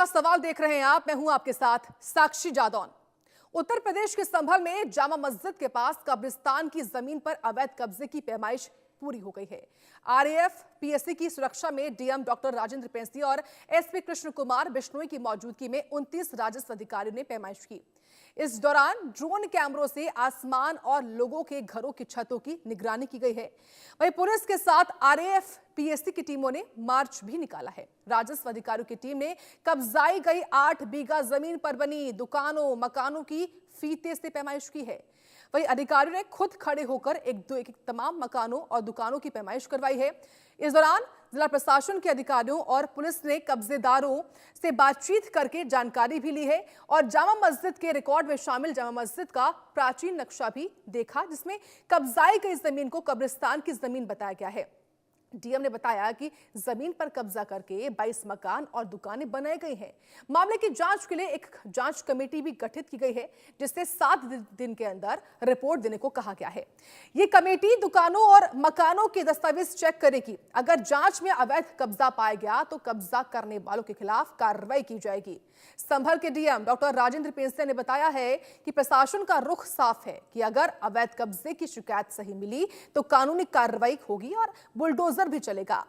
का सवाल देख रहे हैं आप। मैं हूं आपके साथ साक्षी जादौन। उत्तर प्रदेश के संभल में जामा मस्जिद के पास कब्रिस्तान की जमीन पर अवैध कब्जे की पैमाइश पूरी हो गई है। आरएएफ पीएससी की सुरक्षा में डीएम डॉक्टर राजेंद्र पेंसी और एसपी कृष्ण कुमार बिश्नोई की मौजूदगी में 29 राजस्व अधिकारियों ने पैमाइश की। इस दौरान ड्रोन कैमरों से आसमान और लोगों के घरों की छतों की निगरानी की गई है। वहीं पुलिस के साथ आरएएफ पीएससी की टीमों ने मार्च भी निकाला है। राजस्व अधिकारियों की टीम ने कब्जाई गई 8 बीघा जमीन पर बनी दुकानों मकानों की फीते से पैमाइश की है। वहीं अधिकारियों ने खुद खड़े होकर एक तमाम मकानों और दुकानों की पैमाइश करवाई है। इस दौरान जिला प्रशासन के अधिकारियों और पुलिस ने कब्जेदारों से बातचीत करके जानकारी भी ली है और जामा मस्जिद के रिकॉर्ड में शामिल जामा मस्जिद का प्राचीन नक्शा भी देखा, जिसमें कब्जाई गई जमीन को कब्रिस्तान की जमीन बताया गया है। डीएम ने बताया कि जमीन पर कब्जा करके 22 मकान और दुकानें बनाई गई हैं। मामले की जांच के लिए एक जांच कमेटी भी गठित की गई है, जिससे 7 दिन के अंदर रिपोर्ट देने को कहा गया है। ये कमेटी दुकानों और मकानों के दस्तावेज चेक करेगी। अगर जांच में अवैध कब्जा पाया गया तो कब्जा करने वालों के खिलाफ कार्रवाई की जाएगी। संभल के डीएम डॉक्टर राजेंद्र पेंसे ने बताया है कि प्रशासन का रुख साफ है कि अगर अवैध कब्जे की शिकायत सही मिली तो कानूनी कार्रवाई होगी और बुलडोजर भी चलेगा।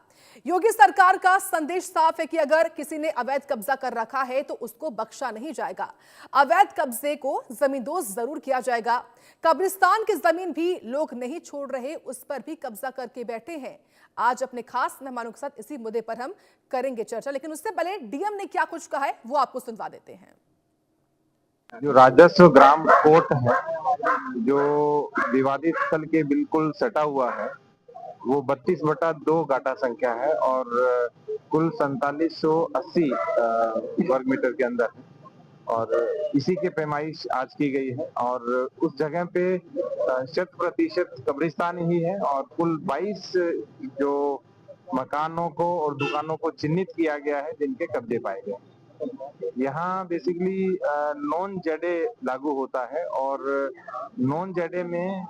योगी सरकार का संदेश साफ है कि अगर किसी ने अवैध कब्जा कर रखा है तो उसको बख्शा नहीं जाएगा। अवैध कब्जे को जमींदोज जरूर किया जाएगा। कब्रिस्तान की जमीन भी लोग नहीं छोड़ रहे, उस पर भी कब्जा करके बैठे हैं। आज अपने खास मेहमानों के साथ इसी मुद्दे पर हम करेंगे चर्चा, लेकिन उससे पहले डीएम ने क्या कुछ कहा है वो आपको सुनवा देते हैं। जो राजस्व ग्राम कोर्ट है, जो विवादित स्थल के बिल्कुल सटा हुआ है, वो 32/2 गाटा संख्या है और कुल 4780 वर्ग मीटर के अंदर है और इसी के पैमाइश आज की गई है और उस जगह पे 100% कब्रिस्तान ही है और कुल 22 जो मकानों को और दुकानों को चिन्हित किया गया है जिनके कब्जे पाए गए। यहाँ बेसिकली नॉन जेडे लागू होता है और नॉन जेडे में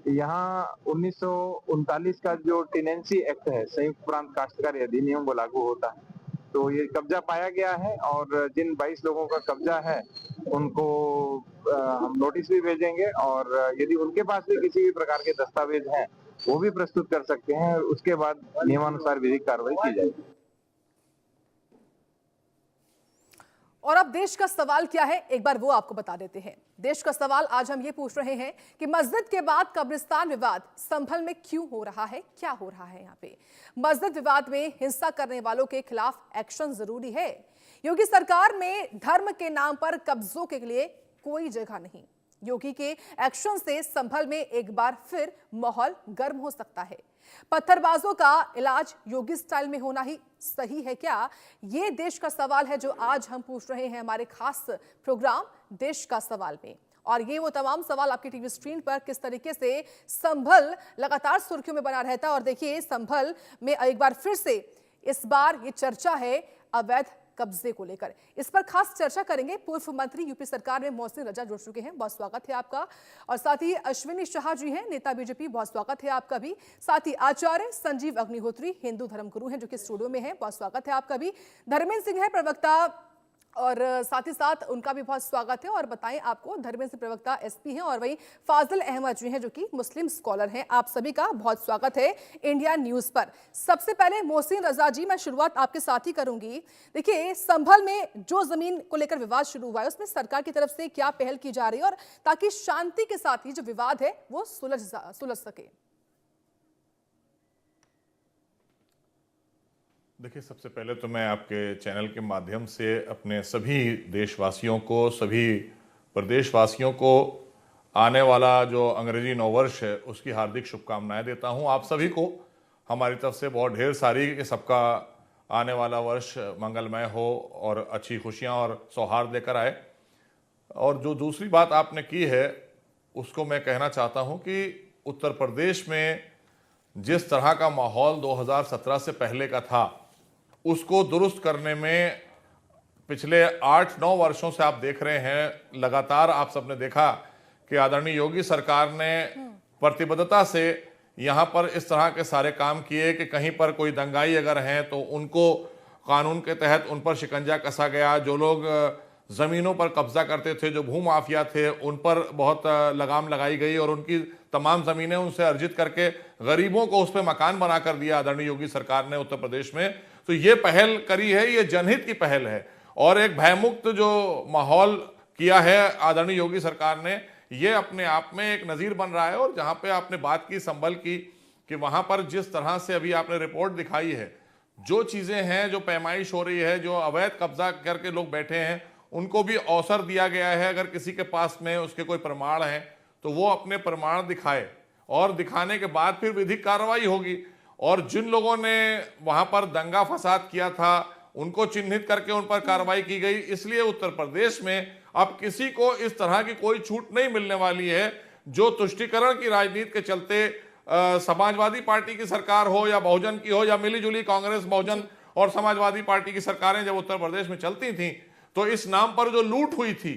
यहाँ 1939 का जो टेनेंसी एक्ट है, संयुक्त प्रांत काश्तकारी अधिनियम, वो लागू होता है। तो ये कब्जा पाया गया है और जिन 22 लोगों का कब्जा है उनको हम नोटिस भी भेजेंगे और यदि उनके पास भी किसी भी प्रकार के दस्तावेज हैं वो भी प्रस्तुत कर सकते हैं। उसके बाद नियमानुसार विधिक कार्रवाई की जाएगी। और अब देश का सवाल क्या है, एक बार वो आपको बता देते हैं। देश का सवाल आज हम ये पूछ रहे हैं कि मस्जिद के बाद कब्रिस्तान विवाद संभल में क्यों हो रहा है, क्या हो रहा है यहाँ पे। मस्जिद विवाद में हिंसा करने वालों के खिलाफ एक्शन जरूरी है। योगी सरकार में धर्म के नाम पर कब्जों के लिए कोई जगह नहीं। योगी के एक्शन से संभल में एक बार फिर माहौल गर्म हो सकता है। पत्थरबाजों का इलाज योगी स्टाइल में होना ही सही है क्या? ये देश का सवाल है जो आज हम पूछ रहे हैं हमारे खास प्रोग्राम देश का सवाल में। और ये वो तमाम सवाल आपकी टीवी स्क्रीन पर किस तरीके से संभल लगातार सुर्खियों में बना रहता है। और देखिए, संभल में एक बार फिर से इस बार ये चर्चा है अवैध कब्जे को लेकर। इस पर खास चर्चा करेंगे। पूर्व मंत्री यूपी सरकार में मोहसिन रजा जुड़ चुके हैं, बहुत स्वागत है आपका। और साथ ही अश्विनी शाह जी हैं, नेता बीजेपी, बहुत स्वागत है आपका भी। साथ ही आचार्य संजीव अग्निहोत्री, हिंदू धर्मगुरु हैं, जो कि स्टूडियो में हैं, बहुत स्वागत है आपका भी। धर्मेंद्र सिंह है प्रवक्ता, और साथ ही साथ उनका भी बहुत स्वागत है। और बताएं आपको, धर्मेंद्र सिंह प्रवक्ता एसपी हैं, और वहीं फाजिल अहमद जी हैं जो कि मुस्लिम स्कॉलर हैं। आप सभी का बहुत स्वागत है इंडिया न्यूज पर। सबसे पहले मोहसिन रजा जी, मैं शुरुआत आपके साथ ही करूंगी। देखिए, संभल में जो जमीन को लेकर विवाद शुरू हुआ है उसमें सरकार की तरफ से क्या पहल की जा रही है, और ताकि शांति के साथ ही जो विवाद है वो सुलझ सके। देखिए, सबसे पहले तो मैं आपके चैनल के माध्यम से अपने सभी देशवासियों को, सभी प्रदेशवासियों को आने वाला जो अंग्रेजी नववर्ष है उसकी हार्दिक शुभकामनाएं देता हूं। आप सभी को हमारी तरफ से बहुत ढेर सारी, कि सबका आने वाला वर्ष मंगलमय हो और अच्छी खुशियां और सौहार्द लेकर आए। और जो दूसरी बात आपने की है उसको मैं कहना चाहता हूं कि उत्तर प्रदेश में जिस तरह का माहौल 2017 से पहले का था उसको दुरुस्त करने में पिछले 8-9 वर्षों से आप देख रहे हैं, लगातार आप सबने देखा कि आदरणीय योगी सरकार ने प्रतिबद्धता से यहाँ पर इस तरह के सारे काम किए कि कहीं पर कोई दंगाई अगर हैं तो उनको कानून के तहत उन पर शिकंजा कसा गया। जो लोग ज़मीनों पर कब्जा करते थे, जो भूमाफिया थे, उन पर बहुत लगाम लगाई गई और उनकी तमाम ज़मीनें उनसे अर्जित करके गरीबों को उस पर मकान बना कर दिया आदरणीय योगी सरकार ने उत्तर प्रदेश में। तो ये पहल करी है, ये जनहित की पहल है और एक भयमुक्त जो माहौल किया है आदरणीय योगी सरकार ने, ये अपने आप में एक नज़ीर बन रहा है। और जहाँ पे आपने बात की संभल की कि वहाँ पर जिस तरह से अभी आपने रिपोर्ट दिखाई है, जो चीज़ें हैं, जो पैमाइश हो रही है, जो अवैध कब्जा करके लोग बैठे हैं, उनको भी अवसर दिया गया है। अगर किसी के पास में उसके कोई प्रमाण हैं तो वो अपने प्रमाण दिखाए और दिखाने के बाद फिर विधिक कार्रवाई होगी। और जिन लोगों ने वहाँ पर दंगा फसाद किया था उनको चिन्हित करके उन पर कार्रवाई की गई। इसलिए उत्तर प्रदेश में अब किसी को इस तरह की कोई छूट नहीं मिलने वाली है जो तुष्टीकरण की राजनीति के चलते समाजवादी पार्टी की सरकार हो या बहुजन की हो या मिलीजुली कांग्रेस, बहुजन और समाजवादी पार्टी की सरकारें जब उत्तर प्रदेश में चलती थीं तो इस नाम पर जो लूट हुई थी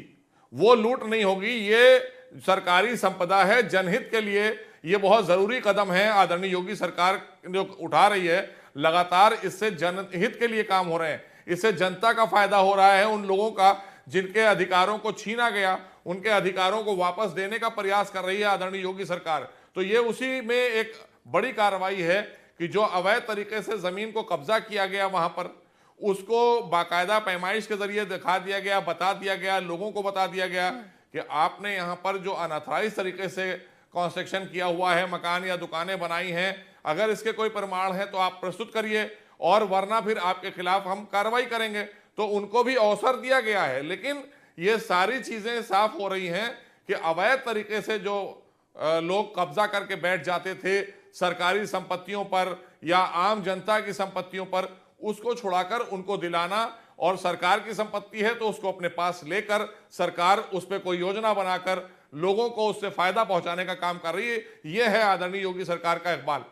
वो लूट नहीं होगी। ये सरकारी संपदा है, जनहित के लिए ये बहुत जरूरी कदम है आदरणीय योगी सरकार जो उठा रही है। लगातार इससे जनहित के लिए काम हो रहे हैं, इससे जनता का फायदा हो रहा है। उन लोगों का जिनके अधिकारों को छीना गया, उनके अधिकारों को वापस देने का प्रयास कर रही है आदरणीय योगी सरकार। तो ये उसी में एक बड़ी कार्रवाई है कि जो अवैध तरीके से जमीन को कब्जा किया गया वहां पर, उसको बाकायदा पैमाइश के जरिए दिखा दिया गया, बता दिया गया, लोगों को बता दिया गया कि आपने यहाँ पर जो अनऑथराइज तरीके से कंस्ट्रक्शन किया हुआ है, मकान या दुकानें बनाई हैं, अगर इसके कोई प्रमाण है तो आप प्रस्तुत करिए और वरना फिर आपके खिलाफ हम कार्रवाई करेंगे। तो उनको भी अवसर दिया गया है। लेकिन ये सारी चीजें साफ हो रही हैं कि अवैध तरीके से जो लोग कब्जा करके बैठ जाते थे सरकारी संपत्तियों पर या आम जनता की संपत्तियों पर, उसको छुड़ाकर उनको दिलाना, और सरकार की संपत्ति है तो उसको अपने पास लेकर सरकार उस पर कोई योजना बनाकर लोगों को उससे फायदा पहुंचाने का काम कर रही है। यह है आदरणीय योगी सरकार का इकबाल।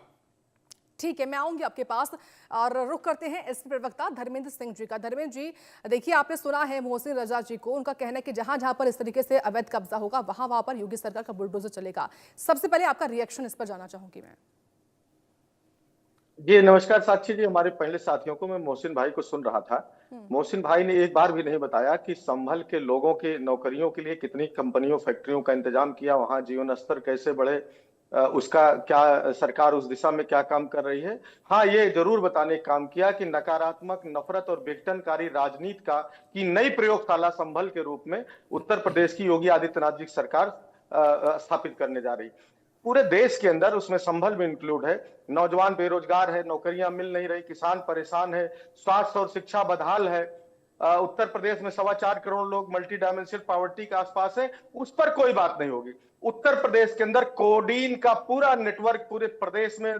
ठीक है, मैं आऊंगी आपके पास और रुख करते हैं एसपी प्रवक्ता धर्मेंद्र सिंह जी का। धर्मेंद्र जी, देखिए आपने सुना है मोहसिन रजा जी को, उनका कहना है कि जहां जहां पर इस तरीके से अवैध कब्जा होगा वहां पर योगी सरकार का बुलडोजर चलेगा। सबसे पहले आपका रिएक्शन इस पर जानना चाहूंगी मैं। जी नमस्कार साक्षी जी, हमारे पहले साथियों को, मैं मोहसिन भाई को सुन रहा था। मोहसिन भाई ने एक बार भी नहीं बताया कि संभल के लोगों के नौकरियों के लिए कितनी कंपनियों, फैक्ट्रियों का इंतजाम किया, वहां जीवन स्तर कैसे बढ़े, उसका क्या सरकार उस दिशा में क्या काम कर रही है। हाँ, ये जरूर बताने का काम किया कि नकारात्मक, नफरत और विघटनकारी राजनीति की नई प्रयोगशाला संभल के रूप में उत्तर प्रदेश की योगी आदित्यनाथ जी की सरकार स्थापित करने जा रही। पूरे देश के अंदर, उसमें संभल में इंक्लूड है। नौजवान बेरोजगार है, नौकरियां मिल नहीं रही, किसान परेशान है, स्वास्थ्य और शिक्षा बदहाल है। उत्तर प्रदेश में 4.25 करोड़ लोग मल्टी डायमेंशनल पॉवर्टी के आसपास है, उस पर कोई बात नहीं होगी। उत्तर प्रदेश के अंदर कोडीन का पूरा नेटवर्क पूरे प्रदेश में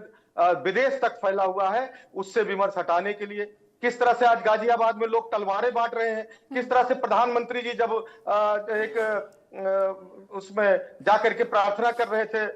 विदेश तक फैला हुआ है। उससे विमर्श हटाने के लिए किस तरह से आज गाजियाबाद में लोग तलवारें बांट रहे हैं, किस तरह से प्रधानमंत्री जी जब एक उसमें जाकर के प्रार्थना कर रहे थे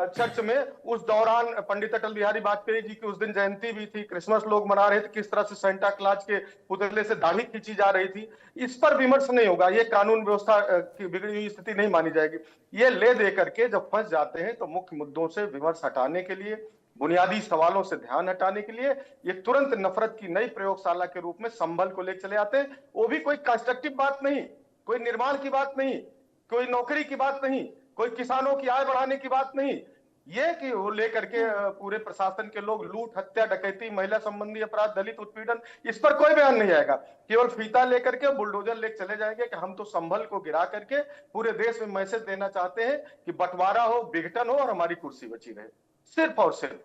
चर्च में, उस दौरान पंडित अटल बिहारी वाजपेयी जी की उस दिन जयंती भी थी, क्रिसमस लोग मना रहे थे, किस तरह से सेंटा क्लॉज के पुतले से दाढ़ी खींची जा रही थी। इस पर विमर्श नहीं होगा, ये कानून व्यवस्था की बिगड़ी हुई स्थिति नहीं मानी जाएगी। ये ले दे करके जब फंस जाते हैं तो मुख्य मुद्दों से विमर्श हटाने के लिए, बुनियादी सवालों से ध्यान हटाने के लिए ये तुरंत नफरत की नई प्रयोगशाला के रूप में संभल को ले चले आते हैं। वो भी कोई कंस्ट्रक्टिव बात नहीं, कोई निर्माण की बात नहीं, कोई नौकरी की बात नहीं, कोई किसानों की आय बढ़ाने की बात नहीं। ये कि वो लेकर के पूरे प्रशासन के लोग लूट, हत्या, डकैती, महिला संबंधी अपराध, दलित उत्पीड़न, इस पर कोई बयान नहीं आएगा। केवल फीता लेकर के बुलडोजर लेकर चले जाएंगे कि हम तो संभल को गिरा करके पूरे देश में मैसेज देना चाहते हैं कि बंटवारा हो, विघटन हो और हमारी कुर्सी बची रहे, सिर्फ और सिर्फ।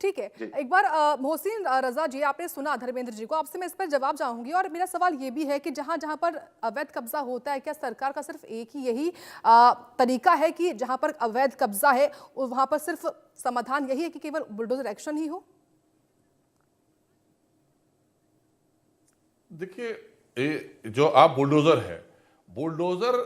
ठीक है, एक बार मोहसिन रजा जी, आपने सुना धर्मेंद्र जी को, आपसे मैं इस पर जवाब चाहूंगी। और मेरा सवाल ये भी है कि जहां जहां पर अवैध कब्जा होता है, क्या सरकार का सिर्फ एक ही यही तरीका है कि जहां पर अवैध कब्जा है वहां पर सिर्फ समाधान यही है कि केवल बुलडोजर एक्शन ही हो? देखिए, जो आप बुलडोजर है, बुलडोजर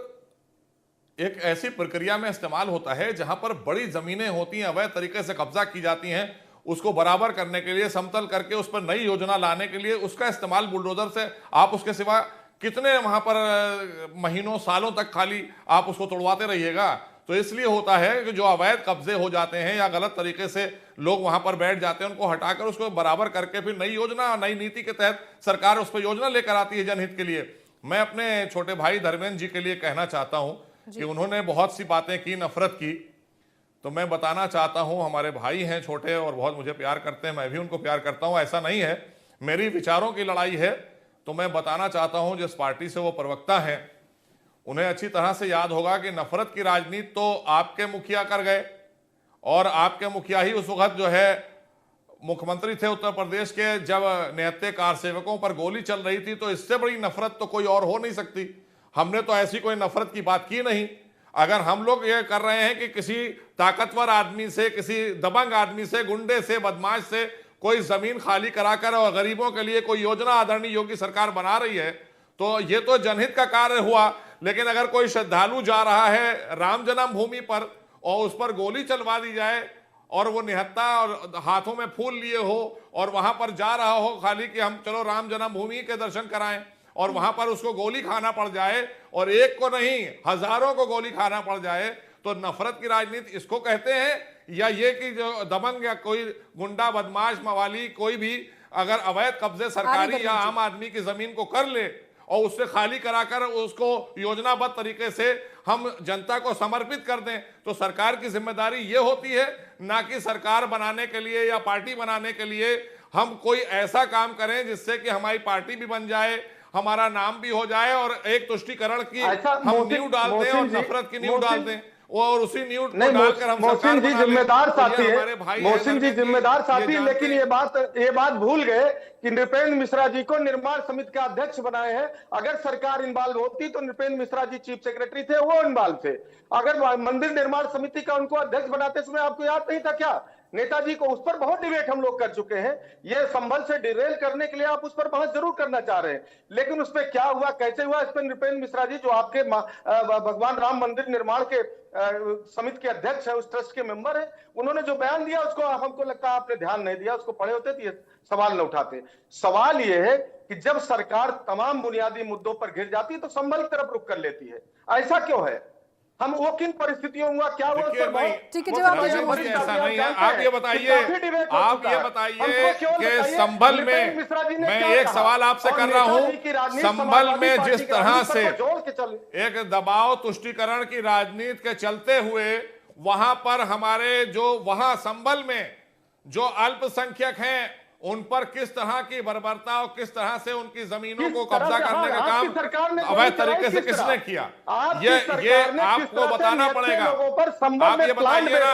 एक ऐसी प्रक्रिया में इस्तेमाल होता है जहां पर बड़ी जमीनें होती हैं, अवैध तरीके से कब्जा की जाती हैं, उसको बराबर करने के लिए, समतल करके उस पर नई योजना लाने के लिए उसका इस्तेमाल बुलडोजर से। आप उसके सिवा कितने वहां पर महीनों, सालों तक खाली आप उसको तोड़वाते रहिएगा। तो इसलिए होता है कि जो अवैध कब्जे हो जाते हैं या गलत तरीके से लोग वहां पर बैठ जाते हैं, उनको हटाकर उसको बराबर करके फिर नई योजना, नई नीति के तहत सरकार उस पर योजना लेकर आती है जनहित के लिए। मैं अपने छोटे भाई धर्मेंद्र जी के लिए कहना चाहता हूं कि उन्होंने बहुत सी बातें की, नफरत की, तो मैं बताना चाहता हूं, हमारे भाई हैं छोटे और बहुत मुझे प्यार करते हैं, मैं भी उनको प्यार करता हूं, ऐसा नहीं है, मेरी विचारों की लड़ाई है। तो मैं बताना चाहता हूं जिस पार्टी से वो प्रवक्ता हैं उन्हें अच्छी तरह से याद होगा कि नफरत की राजनीति तो आपके मुखिया कर गए, और आपके मुखिया ही उस वक्त जो है मुख्यमंत्री थे उत्तर प्रदेश के, जब निहत्थे कार सेवकों पर गोली चल रही थी, तो इससे बड़ी नफरत तो कोई और हो नहीं सकती। हमने तो ऐसी कोई नफरत की बात की नहीं। अगर हम लोग ये कर रहे हैं कि किसी ताकतवर आदमी से, किसी दबंग आदमी से, गुंडे से, बदमाश से कोई जमीन खाली कराकर और गरीबों के लिए कोई योजना आदरणीय योगी सरकार बना रही है, तो ये तो जनहित का कार्य हुआ। लेकिन अगर कोई श्रद्धालु जा रहा है राम जन्मभूमि पर और उस पर गोली चलवा दी जाए और वो निहत्था और हाथों में फूल लिए हो और वहां पर जा रहा हो खाली कि हम चलो राम जन्मभूमि के दर्शन कराएं, और वहां पर उसको गोली खाना पड़ जाए, और एक को नहीं हजारों को गोली खाना पड़ जाए, तो नफरत की राजनीति इसको कहते हैं? या ये कि जो दबंग या कोई गुंडा, बदमाश, मवाली कोई भी अगर अवैध कब्जे सरकारी या आम आदमी की जमीन को कर ले और उससे खाली कराकर उसको योजनाबद्ध तरीके से हम जनता को समर्पित कर दें, तो सरकार की जिम्मेदारी ये होती है, ना कि सरकार बनाने के लिए या पार्टी बनाने के लिए हम कोई ऐसा काम करें जिससे कि हमारी पार्टी भी बन जाए, हमारा नाम भी हो जाए, और एक तुष्टीकरण की हम नींव डालते हैं और नफरत की नींव डालते हैं, और उसी न्यूज को डालकर हम मोहसिन जी जिम्मेदार साथी है, मोहसिन जी जिम्मेदार साथी, लेकिन ये बात भूल गए कि नृपेंद्र मिश्रा जी को निर्माण समिति का अध्यक्ष बनाए हैं। अगर सरकार इन्वॉल्व होती तो नृपेंद्र मिश्रा जी चीफ सेक्रेटरी थे, वो इन्वॉल्व थे। अगर मंदिर निर्माण समिति का उनको अध्यक्ष बनाते समय आपको याद नहीं था क्या? नेताजी को उस पर बहुत डिबेट हम लोग कर चुके हैं। ये संभल से डिरेल करने के लिए आप उस पर बहस जरूर करना चाह रहे हैं, लेकिन उस पर क्या हुआ, कैसे हुआ, इस पर नृपेंद्र मिश्रा जी जो आपके भगवान राम मंदिर निर्माण के समिति के अध्यक्ष है, उस ट्रस्ट के मेंबर है, उन्होंने जो बयान दिया उसको हमको लगता है आपने ध्यान नहीं दिया, उसको पढ़े होते तो ये सवाल न उठाते। सवाल ये है कि जब सरकार तमाम बुनियादी मुद्दों पर घिर जाती है तो संभल की तरफ रुख कर लेती है, ऐसा क्यों है? हम वो किन परिस्थितियों हुआ, क्या हुआ? ठीक है, जवाब दीजिए। ऐसा नहीं है, आप ये बताइए कि संभल में, मैं एक सवाल आपसे कर रहा हूं, संभल में जिस तरह से एक दबाव तुष्टीकरण की राजनीति के चलते हुए वहां पर हमारे जो वहां संभल में जो अल्पसंख्यक हैं उन पर किस तरह की बर्बरता और किस तरह से उनकी जमीनों को कब्जा करने का काम अवैध तरीके से किसने किया, ये आपको बताना पड़ेगा। आप ये बताइए ना,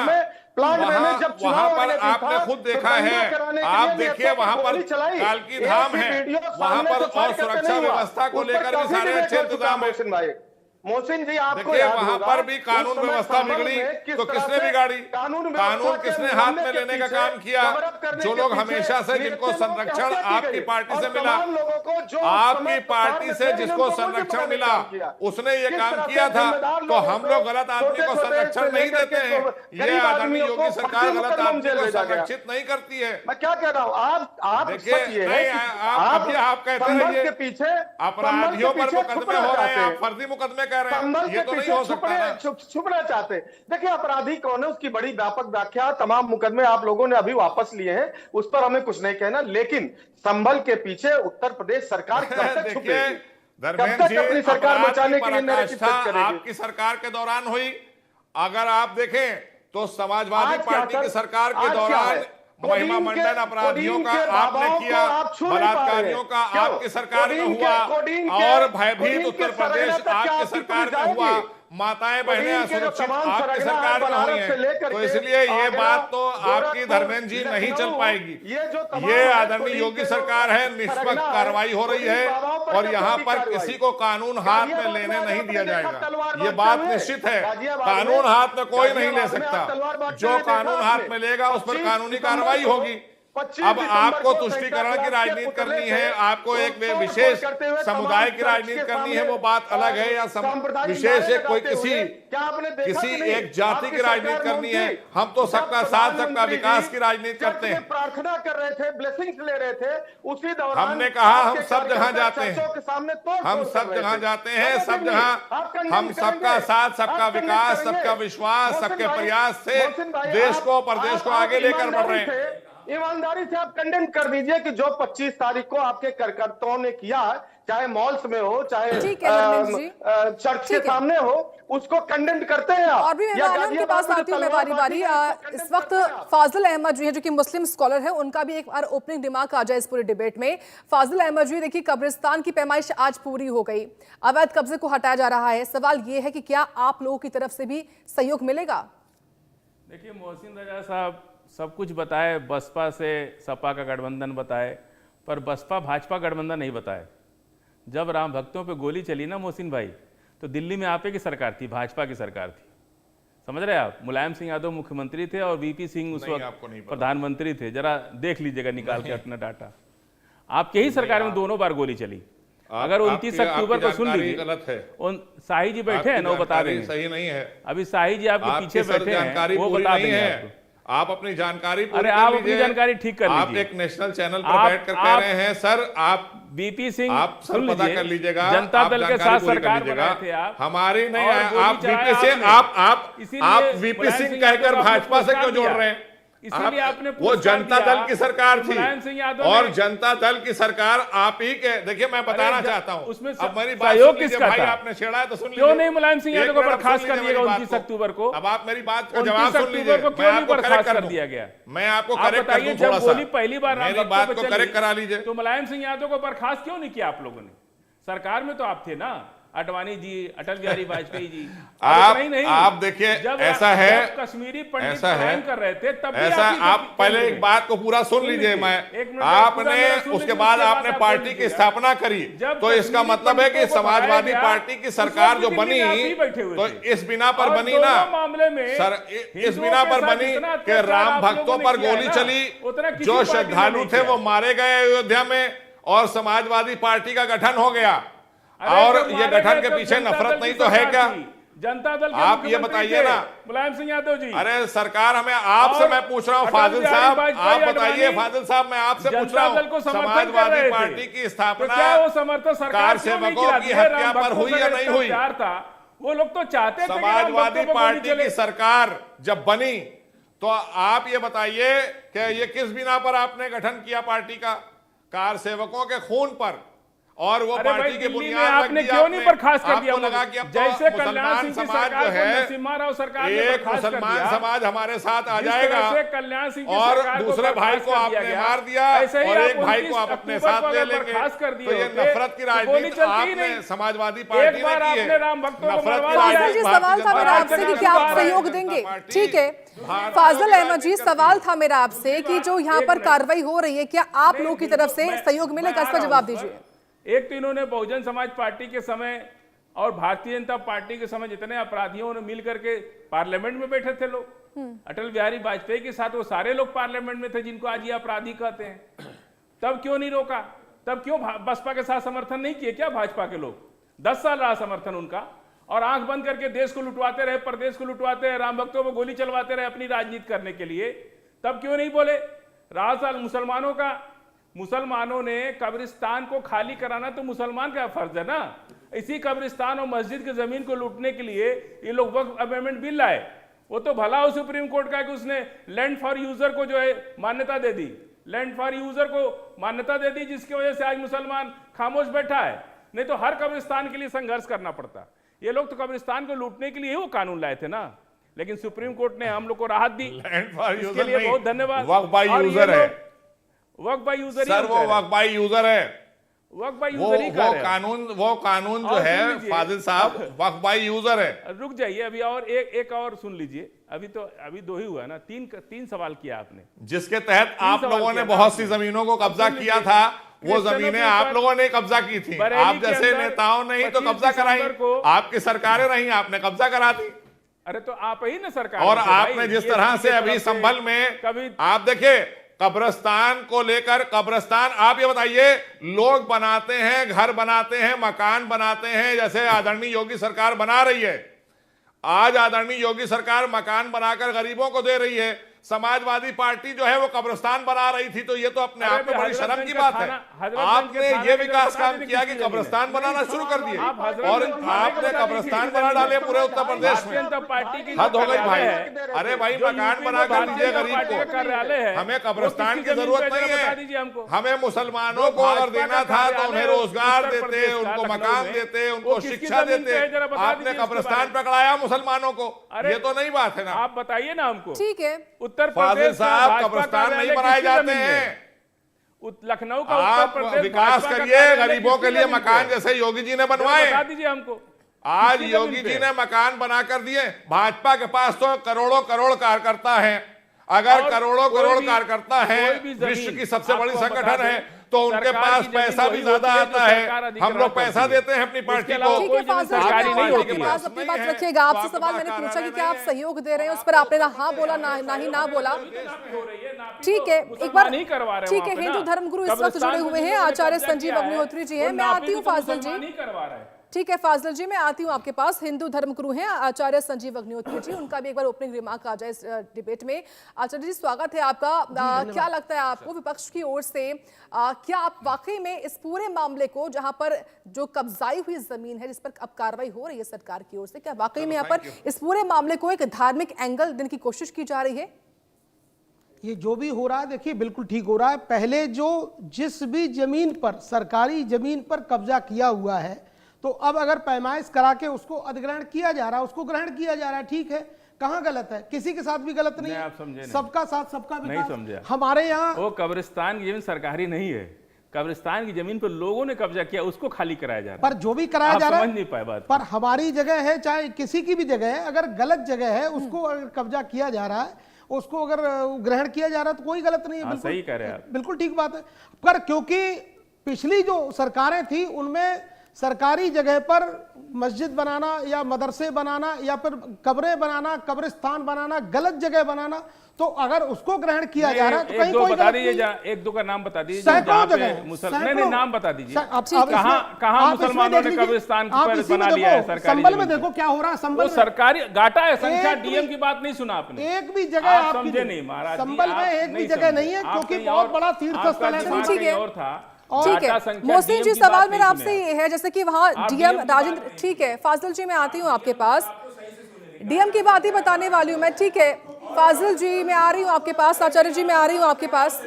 वहां पर आपने खुद देखा है, आप देखिए वहां पर कालकी धाम है, वहां पर और सुरक्षा व्यवस्था को लेकर भी सारे अच्छे इंतजाम है। मोहसिन जी आपको वहां पर भी कानून व्यवस्था बिगड़ी तो किसने बिगाड़ी? कानून किसने हाथ में लेने का काम किया? जो लोग हमेशा से जिनको संरक्षण आपकी पार्टी से मिला, आपकी पार्टी से जिसको संरक्षण मिला उसने ये काम किया था, तो हम लोग गलत आदमी को संरक्षण नहीं देते हैं। ये आदरणीय योगी सरकार गलत आदमी को संरक्षित नहीं करती है। मैं क्या कह रहा हूँ, आप देखिए आप कहते हैं पीछे अपराधियों पर मुकदमे हो रहे हैं, आप फर्जी मुकदमे संभल के पीछे छुपना चाहते। देखिए अपराधी कौन है उसकी बड़ी व्यापक व्याख्या, तमाम मुकदमे आप लोगों ने अभी वापस लिए हैं, उस पर हमें कुछ नहीं कहना, लेकिन संभल के पीछे उत्तर प्रदेश सरकार कब तक छुपेगी? धर्मेंद्र जी, अपनी सरकार बचाने के लिए आपकी सरकार के दौरान हुई। अगर आप देखें तो समाजवादी पार्टी की सरकार के दौरान महिमा मंडन अपराधियों का आपने किया, बलात्कारियों का आपकी सरकार में हुआ, और भयभीत उत्तर प्रदेश आपकी सरकार में हुआ, माताएं बहनें असुरक्षित आपकी सरकार में हुई हैं। तो इसलिए ये बात तो आपकी धर्मेंद्र जी नहीं चल पाएगी। ये आदरणीय योगी सरकार है, निष्पक्ष कार्रवाई हो रही है और यहाँ पर किसी को कानून हाथ में लेने नहीं दिया जाएगा, ये बात निश्चित है। कानून हाथ में कोई नहीं ले सकता, जो कानून हाथ में लेगा उस पर कानूनी कार्रवाई होगी। 25 अब दिसंबर आपको को तुष्टीकरण की 37 राजनीति पुतले करनी थे, है, आपको एक उसको विशेष करते हुए समुदाय की तमाम राजनीति चर्च के करनी है, सामने वो बात अलग है, या सांप्रदायिक विशेष नारे है कोई लगाते किसी हुए, क्या आपने देखा किसी कि नहीं? एक जाति आपकी की राजनीति सरकार करनी है। मंत्री, हम तो जब सबका साथ, सबका प्रधानमंत्री विकास जी की राजनीति चर्च करते में हैं। प्रार्थना कर रहे थे, ब्लेसिंग्स ले रहे थे, उसी दौरान हमने कहा हम आपके सब जगह कार्यकर्ता जाते हैं, चर्चों के सामने तोड़-फोड़ हम कर सब रहे जगह थे। जाते हैं, मतलब सब नहीं, जगह आप कंडेम हम सबका करेंगे, साथ, सबका आप कंडेम विकास, करेंगे। सबका विश्वास, मोहसिन सबके भाई, प्रयास से मोहसिन भाई, देश आप- को, प्रदेश को आप आगे लेकर बढ़ रहे हैं। ईमानदारी से आप कंडेम कर दीजिए कि जो 25 तारीख को आपके कार्यकर्ताओं ने किया, चाहे मॉल्स में हो, चाहे ठीक है धर्मेंद्र जी, चर्च के ठीक है। सामने हो, उसको कंडेम करते हैं आप। और भी या मेहमानों उनके पास गाजियाबाद में आती हूँ मैं तलवार बारी बारी। बाजी है, इसको condemn इस वक्त करते हैं आप। फाजिल अहमद जी हैं जो कि मुस्लिम स्कॉलर है, उनका भी एक बार ओपनिंग रिमार्क आ जाए इस पूरे डिबेट में। फाजिल अहमद जी, देखिए कब्रिस्तान की पैमाइश आज पूरी हो गई, अवैध कब्जे को हटाया जा रहा है, सवाल ये है कि क्या आप लोगों की तरफ से भी सहयोग मिलेगा? देखिए मोहसिन रजा साहब सब कुछ बताए, बसपा से सपा का गठबंधन बताए, पर बसपा भाजपा गठबंधन नहीं बताए। जब राम भक्तों पे गोली चली ना मोहसिन भाई, तो दिल्ली में आपे की सरकार थी, भाजपा की सरकार थी, समझ रहे हैं आप? मुलायम सिंह यादव मुख्यमंत्री थे और वीपी सिंह उस नहीं, वक्त आपको नहीं पता। प्रधानमंत्री थे। जरा देख लीजिएगा निकाल के अपना डाटा। आपके ही सरकार में दोनों बार गोली चली। अगर 29 अक्टूबर को सुन लीजिए, गलत है, उन शाही जी बैठे हैं ना, वो बता देंगे। सही नहीं है, अभी शाही जी आपके आपकी पीछे सर बैठे जानकारी हैं, वो पूरी बता नहीं देंगे है। आपको। आप अपनी जानकारी पूरी अरे कर आप अपनी लीजिए। जानकारी ठीक कर आप लीजिए। एक नेशनल चैनल पर आप- बैठ कर कह आप- रहे हैं सर, आप बीपी सिंह आप सर सुन पता लीजिए, कर लीजिएगा, जनता आप दल के जानकारी साथ पूरी कर सरकार लीजिएगा। बनाए थे आप, हमारी नहीं और है, गोली आप चलाया बीपी से आपने। आप इसीलिए वीपी मुलायम सिंह सिंह कहकर यादव भाजपा से आपको क्यों जोड़ पुरस्कार रहे हैं? इसीलिए आपने वो पुरस्कार जनता दिया दल की सरकार कि थी, मुलायम सिंह यादव और ने- जनता दल की सरकार आप ही के, देखिए मैं बताना अरे चाहता हूँ, उसमें अब मेरी बात सहयोग सुन लीजिए किसका भाई, था? आपने छेड़ा है तो सुन क्यों लीजिए। नहीं मुलायम सिंह यादव को एक मिनट बर्खास्त सुन कर लीजिए दिया मेरी 29 बात अक्टूबर को? अब आप मेरी बात का 29 जवाब सुन अक्टूबर लीजिए, को मैं क्यों नहीं आपको करेक्ट बर्खास्त कर कर दूं, दिया गया? मैं आपको आप करेक्ट कर बताइए, दूं जब थोड़ा सा, गोली पहली बार राम मेरी भक्तों बात पे को चली, करेक्ट करा लीजिए। तो मुलायम सिंह यादव को बर्खास्त क्यों नहीं किया आप लोगों ने? सरकार में तो आप थे ना, अडवाणी जी, अटल बिहारी वाजपेयी जी। आप देखिए, ऐसा है, जब कश्मीरी पंडित ऐसा है, पलायन कर रहे थे तब भी ऐसा ही आप क्यों पहले नहीं एक गए? बात को पूरा सुन लीजिए। एक मैं मिनट आपने पूरा सुन उसके लीजिए, बाद उसके आपने बाद आप पार्टी बोल की दीजिएगा। स्थापना करी, जब तो इसका कश्मीरी मतलब है कि पंडितों को समाजवादी बढ़ाया पार्टी की गया, सरकार उस जो वक्त बनी, दिल्ली में आप ही बैठे हुए तो थे। इस बिना पर और बनी ना दोनों मामले में सर, इस हिंदुओं बिना के पर साथ बनी जितना कि अत्याचार राम आप भक्तों लोगों ने पर किया है गोली ना, चली, उतना किसी जो पार्टी ने श्रद्धालु नहीं थे किया। वो मारे गए अयोध्या में, और समाजवादी पार्टी का गठन हो गया। अरे और जब ये मारे गठन गए के तब पीछे जनता नफरत दल नहीं की तो है सरकार क्या? थी। जनता दल के आप ये मुख्यमंत्री बताइए थे, ना। मुलायम सिंह यादव जी। अरे सरकार, हमें आपसे और मैं पूछ रहा हूँ अटल फाजिल बिहारी साहब, वाजपेयी, आप बताइए अडवाणी फाजिल साहब, मैं आपसे पूछ रहा जनता दल को हूँ, समर्थन कर समाजवादी रहे थे। पार्टी की तो स्थापना क्या वो समर्थन सरकार कार क्यों नहीं सेवकों गिराती की है? हत्या राम पर भक्तों हुई से या अगर नहीं इतना हुई? प्यार था, वो लोग तो चाहते थे कि राम समाजवादी भक्तों को पार्टी गोली चले। की सरकार जब बनी, तो आप ये बताइए कि ये किस बिना पर आपने गठन किया पार्टी का? कार सेवकों के खून पर, और वो अरे भाई, पार्टी के दिल्ली में बुनियाद रख आपने दी क्यों नहीं आपने। बर्खास्त कर दिया? आपको लगा कि अब तो जैसे कल्याण मुसलमान सिंह की समाज सरकार जो को है, नरसिम्हा राव सरकार ने एक बर्खास्त कर मुसलमान दिया। समाज हमारे साथ आ जिस जाएगा, तरह से कल्याण सिंह की और सरकार को दूसरे भाई बर्खास्त को कर दिया आपने गया, मार दिया, ऐसे ही और आप एक भाई को 29 आप अपने अक्टूबर साथ को ले अगर लेंगे। बर्खास्त कर दिए तो ये होते, नफरत की तो गोली राजनीति चलती ही आपने नहीं। समाजवादी एक पार्टी बार ने की आपने है। राम भक्तों को नफरत की मरवा दिया। फाजिल जी, राजनीति सवाल था मेरा भारतीय आपसे कि जनता क्या आप पार्टी सहयोग जनता देंगे? पार्टी ठीक है, भारत फाजिल की अहमद जी, राजनीति सवाल था मेरा आपसे कि जो यहाँ पर एक मिनट। कार्रवाई हो रही है, क्या आप लोगों की तरफ से मैं- सहयोग मैं मिलेगा? आ इस पर रहा जवाब हूं उस पर। दीजिए। एक तो इन्होंने बहुजन समाज पार्टी के समय और भारतीय जनता पार्टी के समय जितने अपराधियों ने मिल करके पार्लियामेंट में बैठे थे लोग, अटल बिहारी वाजपेयी के साथ वो सारे लोग पार्लियामेंट में थे जिनको आज ये अपराधी कहते हैं। तब क्यों नहीं रोका? तब क्यों बसपा के साथ समर्थन नहीं किए क्या भाजपा के लोग? 10 साल रहा समर्थन उनका, और आंख बंद करके देश को लुटवाते रहे, प्रदेश को लुटवाते रहे, राम भक्तों को गोली चलवाते रहे अपनी राजनीति करने के लिए। तब क्यों नहीं बोले? रहा साल मुसलमानों का, मुसलमानों ने कब्रिस्तान को खाली कराना तो मुसलमान का फर्ज है ना। इसी कब्रिस्तान और मस्जिद की जमीन को लूटने के लिए ये लोग वक्फ अमेंडमेंट बिल लाए। वो तो भला हो सुप्रीम कोर्ट का कि उसने लैंड फॉर यूजर को जो है मान्यता दे दी, लैंड फॉर यूजर को मान्यता दे दी, जिसकी वजह से आज मुसलमान खामोश बैठा है। नहीं तो हर कब्रिस्तान के लिए संघर्ष करना पड़ता। ये लोग तो कब्रिस्तान को लूटने के लिए ही वो कानून लाए थे ना, लेकिन सुप्रीम कोर्ट ने हम लोग को राहत दी। लैंड फॉर इसके यूजर लिए नहीं, बहुत धन्यवाद। वक्फ बाय और ये यूजर है लोग वक्फ बाय यूजर ही सर, हम वो कह रहे हैं। वक्फ बाय यूजर है। वक्फ बाय वो यूजर ही कह रहे हैं। वो कानून जो और सुन है लीजिए, फाजिल साहब, वक्फ बाय यूजर है। रुक जाइए अभी, और एक और सुन लीजिए। अभी दो ही हुआ है ना, तीन सवाल किया आपने। जिसके तहत आप सवाल लोगों ने किया बहुत था सी आपने। जमीनों को कब्जा सुन किया लीजिए, था, वो क्रिश्चियनों जमीनें के आप ऊपर लोगों ने कब्जा की थी। बरेली आप के जैसे अंदर नेताओं ने ही तो 25 कब्जा कराई, दिसंबर को- आपकी सरकारें रही, आपने कब्जा करा दी। अरे तो आप ही ना सरकार और में थे भाई। आपने जिस ये तरह किसी से के अभी तरफ से संभल में कभी आप देखिए कब्रिस्तान को लेकर, कब्रिस्तान आप ये बताइए, लोग बनाते हैं, घर बनाते हैं, मकान बनाते हैं, जैसे आदरणीय योगी सरकार बना रही है। आज आदरणीय योगी सरकार मकान बनाकर गरीबों को दे रही है। समाजवादी पार्टी जो है वो कब्रिस्तान बना रही थी। तो ये तो अपने आप में बड़ी शर्म की बात है। आपने ये विकास काम किया कि कब्रिस्तान बनाना शुरू कर दिए और आपने कब्रिस्तान बना डाले पूरे उत्तर प्रदेश में। हद हो गई भाई। अरे भाई, मकान बनाकर दीजिए गरीब को, हमें कब्रिस्तान की जरूरत नहीं है। हमें मुसलमानों को अगर देना था तो उन्हें रोजगार देते, उनको मकान देते, उनको शिक्षा देते। आपने कब्रिस्तान पकड़ाया मुसलमानों को, ये तो नहीं बात है ना। आप बताइए ना हमको। ठीक है, उत्तर फाजिल प्रदेश साहब, कब्रिस्तान नहीं बनाए जाते हैं। लखनऊ का आप उत्तर प्रदेश विकास करिए, गरीबों के लिए मकान जैसे योगी जी ने बनवाए। बता दीजिए हमको। आज योगी जी ने मकान बनाकर दिए। भाजपा के पास तो करोड़ों करोड़ कार्यकर्ता हैं। अगर करोड़ों करोड़ कार्यकर्ता है, विश्व की सबसे बड़ी संगठन है, तो उनके पास पैसा भी ज्यादा आता है। हम लोग पैसा देते हैं अपनी पार्टी को। ठीक है, फाजिल जी, सरकारी नहीं आपके पास अपनी बात रखिएगा। आपसे सवाल मैंने पूछा कि क्या आप सहयोग दे रहे हैं, उस पर आपने ना हाँ बोला ना बोला। ठीक है, एक बार नहीं करवा रहे। ठीक है, हिंदू धर्मगुरु इस वक्त जुड़े हुए हैं, आचार्य संजीव अग्निहोत्री जी हैं। मैं आती हूँ फाजिल जी। नहीं करवा रहे। ठीक है फाजिल जी, मैं आती हूँ आपके पास। हिंदू धर्मगुरु हैं आचार्य संजीव अग्निहोत्री जी, उनका भी एक बार ओपनिंग रिमार्क आ जाए इस डिबेट में। आचार्य जी, स्वागत है आपका। क्या लगता है आपको विपक्ष की ओर से, क्या आप वाकई में इस पूरे मामले को, जहां पर जो कब्जाई हुई जमीन है जिस पर अब कार्रवाई हो रही है सरकार की ओर से, क्या वाकई में यहाँ पर इस पूरे मामले को एक धार्मिक एंगल देने की कोशिश की जा रही है? ये जो भी हो रहा है, देखिए बिल्कुल ठीक हो रहा है। पहले जो जिस भी जमीन पर, सरकारी जमीन पर कब्जा किया हुआ है, तो अब अगर पैमाइश करा के उसको अधिग्रहण किया जा रहा है, उसको ग्रहण किया जा रहा है, ठीक है। कहाँ गलत है? किसी के साथ भी गलत नहीं है। सबका साथ सबका विकास। नहीं समझे। हमारे यहाँ वो कब्रिस्तान की जमीन सरकारी नहीं है। कब्रिस्तान की जमीन पर लोगों ने कब्जा किया, उसको खाली कराया जा रहा है। पर जो भी कराया जा रहा है, समझ नहीं पाए बात। पर हमारी जगह है, चाहे किसी की भी जगह है, अगर गलत जगह है उसको अगर कब्जा किया जा रहा है, उसको अगर ग्रहण किया जा रहा है, तो कोई गलत नहीं है। सही कह रहे हैं आप। बिल्कुल ठीक बात है। पर क्योंकि पिछली जो सरकारें थी उनमें सरकारी जगह पर मस्जिद बनाना या मदरसे बनाना या फिर कब्रें बनाना, कब्रिस्तान बनाना, गलत जगह बनाना, तो अगर उसको ग्रहण किया जा रहा है तो कहीं कोई गलत नहीं। एक दो का नाम बता दीजिए। सैकड़ों जगह नहीं, नाम बता दीजिए। कहां मुसलमानों ने कब्रिस्तान बना लिया है सरकारी? संभल में देखो क्या हो रहा है। संभल सरकारी घाटा है, संख्या डीएम की बात नहीं सुना आपने। एक भी जगह आप समझे नहीं महाराज। संभल में एक भी जगह नहीं है, क्योंकि बहुत बड़ा तीर्थ स्थल है। ठीक है, और था। ठीक है मोहसिन जी, सवाल मेरा आपसे ये है, जैसे कि वहां डीएम राजेंद्र, ठीक है फाजिल जी मैं आती हूँ आपके पास, डीएम की बात ही बताने वाली हूँ मैं। ठीक है फाजिल जी मैं आ रही हूँ आपके पास, आचार्य जी मैं आ रही हूँ आपके पास।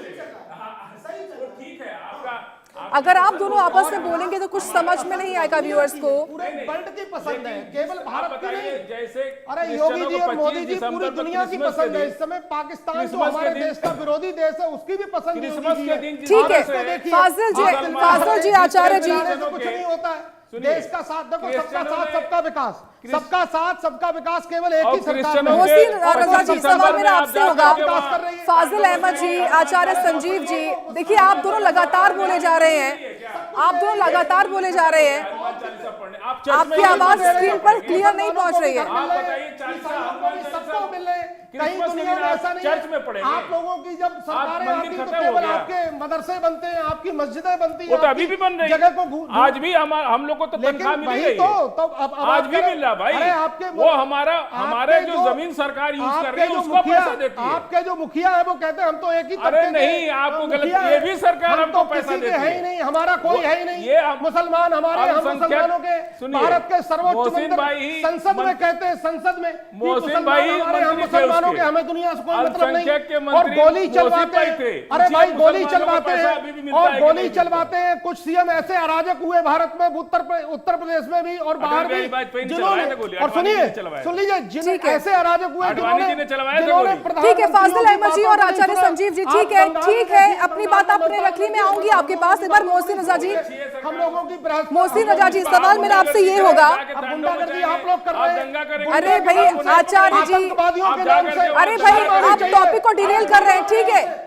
अगर आप दोनों आपस में बोलेंगे तो कुछ समझ में नहीं आएगा व्यूअर्स को। पूरे वर्ल्ड की पसंद है, केवल भारत की नहीं। जैसे अरे योगी जी और मोदी जी पूरी दुनिया की पसंद है। इस समय पाकिस्तान जो हमारे देश का विरोधी देश है उसकी भी पसंद है। ठीक है फाजिल जी, आचार्य जी, कुछ नहीं होता है। देश का साथ देखो, सबका साथ सबका विकास, सबका साथ सबका विकास केवल एक ही सरकार में। मोहसिन रजा जी, सवाल मेरा आपसे होगा। फाजिल अहमद जी, आचार्य संजीव जी, देखिए आप दोनों लगातार बोले जा रहे हैं, आप दोनों लगातार बोले जा रहे हैं, आपकी आवाज स्क्रीन पर क्लियर नहीं पहुंच रही है। सबको मिल रहे हैं, कहीं दुनिया में ऐसा नहीं है। आप लोगों की जब सरकारें आती तो केवल आपके मदरसे बनते हैं, आपकी मस्जिदें बनती हैं, वो तो अभी भी बन रही है। जगह को आज भी हम लोग को तो तनख्वाह मिल रही है। तो आज भी मिल रहा भाई। अरे आपके वो हमारे जो जमीन सरकार यूज कर रही है उसको पैसा देती है। आपके जो मुखिया है वो कहते हैं हम तो एक ही अरे नहीं, आपको गलत, ये भी सरकार हमको पैसा देती है। है ही नहीं, हमारा कोई है ही नहीं। मुसलमान हमारे, हम मुसलमानों के भारत के सर्वोच्च मंदिर संसद में कहते हैं, संसद में मोहसिन भाई हम मुसलमानों के, हमें दुनिया से कोई मतलब नहीं। और गोली चलवाते हैं, अरे भाई गोली चलवाते हैं और गोली चलवाते हैं। कुछ सीएम ऐसे अराजक हुए भारत में, उत्तर प्रदेश में भी और बाहर भी, जिन्होंने, और सुनिए सुन लीजिए, जिन्हें ऐसे अराजक हुए जिन्होंने ठीक है फाजिल अहमद जी और आचार्य संजीव जी, ठीक है अपनी बात आपने रख ली, मैं आऊंगी आपके पास एक बार। मोहसिन रजा जी, हम लोगों की मोहसिन रजा जी, सवाल मेरा आपसे ये होगा, आप लोग कर रहे हैं। अरे भाई आचार्य जी, अरे भाई आप टॉपिक को डिरेल कर रहे हैं, ठीक है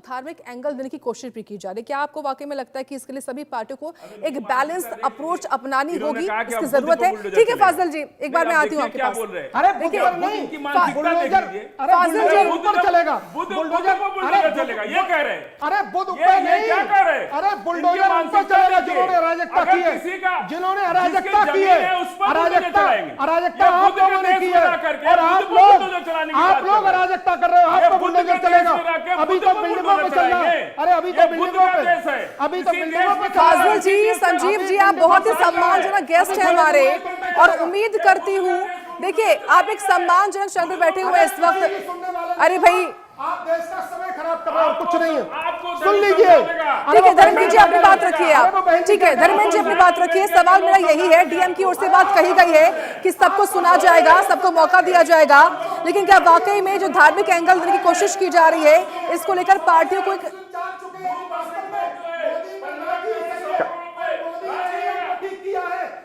धार्मिक एंगल देने की कोशिश भी की जा रही है। क्या आपको वाकई में लगता है कि इसके लिए सभी पार्टियों को एक बैलेंस्ड अप्रोच अपनानी इन्होंने होगी, कहा कि इसकी अब बुद्ध जरूरत को है? बुलडोजर ठीक है चलेगा। फाजिल जी, एक बार मैं आती हूँ आपके क्या पास। बोल रहे हैं? अरे देखिए, बुलडोजर नहीं, की मानसिकता देख बुलडोजर, लीजिए। अरे फाजिल बुलडोजर जी, ऊपर चलेगा, बुद्ध बुलडोजर, को अरे बुलडोजर चलेगा, ये कह रहे हैं। अरे बुद्ध ये ऊपर नहीं, क्या कह रहे हैं? अरे बुलडोजर इनकी ऊपर मानसिकता चलेगा देखिए। जिन्होंने अराजकता अगर की है, किसी का जिन्होंने जिसकी अराजकता की जमीन है, है, उस पर बुलडोजर अराजकता चलाएंगे। अराजकता ये आप बुद्ध लोगों के ने देश की में है, रह करके और बुद्ध आप को लोग बुलडोजर चलाने की बात कर रहे हैं। अराजकता कर रहे हो, आप ये तो बुद्ध बुलडोजर के देश चलेगा, में रह के अभी बुद्ध तो को बिल्डिंगों पे बुलडोजर चल रहा है, चलाएंगे। अरे अभी तो ये बुद्ध बिल्डिंगों का पे, देश है। अभी तो इसी बिल्डिंगों देश पे में चल रहा है। फाजिल जी, संजीव जी, आप बहुत ही सम्मानजनक गेस्ट हैं हमारे, और उम्मीद करती हूँ, देखिए आप एक सम्मानजनक क्षण पे बैठे हुए इस वक्त। अरे भाई, आप देश का समय खराब कर रहे हो, कुछ नहीं है, आपको सुन लीजिए। ठीक है धर्मेंद्र जी, अपनी बात रखिए आप, ठीक है धर्मेंद्र जी अपनी बात रखिए। सवाल मेरा यही है, डीएम की ओर से बात कही गई है कि सबको सुना जाएगा, सबको मौका दिया जाएगा, लेकिन क्या वाकई में जो धार्मिक एंगल देने की कोशिश की जा रही है, इसको लेकर पार्टियों को एक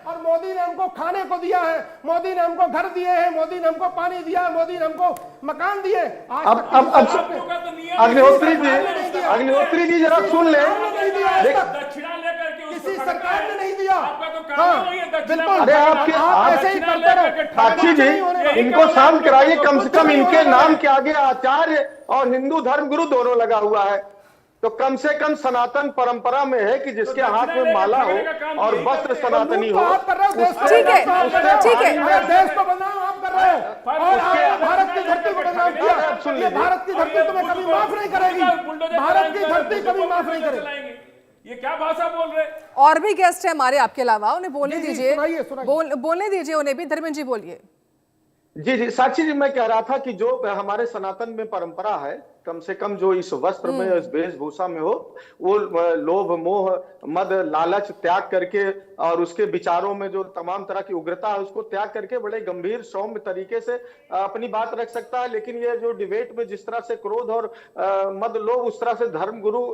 और मोदी ने हमको खाने को दिया है, मोदी ने हमको घर दिए हैं, मोदी ने हमको पानी दिया है, मोदी ने हमको मकान दिए। अग्निहोत्री जी जरा सुन ले। दक्षिणा लेकर के किसी सरकार ने नहीं दिया। आपका तो काम हाँ, वही है, दक्षिणा बिल्कुल। अरे आप ऐसे ही करते रहो। साक्षी जी, इनको शांत कराइए, कम से कम इनके नाम के आगे आचार्य और हिंदू धर्मगुरु दोनों लगा हुआ है, तो कम से कम सनातन परंपरा में है कि जिसके हाथ में माला हो और वस्त्र सनातनी हो। आप कर रहे हो देश को, ठीक है, ठीक है। अरे देश को बदनाम आप कर रहे हो, और आपने भारत की धरती को बदनाम किया। ये भारत की धरती तुम्हें कभी माफ नहीं करेगी, भारत की धरती कभी माफ नहीं करेगी। ये क्या भाषा बोल रहे? और भी गेस्ट हैं हमारे आपके अलावा, उन्हें बोलने जी, जी, दीजिए, सुनाइए। बोलने दीजिए उन्हें भी। धर्मेंद्र जी बोलिए। जी जी साक्षी जी, मैं कह रहा था कि जो हमारे सनातन में परंपरा है, कम से कम जो इस वस्त्र में, इस वेशभूषा में हो, वो लोभ मोह मद लालच त्याग करके और उसके विचारों में जो तमाम तरह की उग्रता है उसको त्याग करके बड़े गंभीर सौम्य तरीके से अपनी बात रख सकता है। लेकिन ये जो डिबेट में जिस तरह से क्रोध और मद लोभ, उस तरह से धर्मगुरु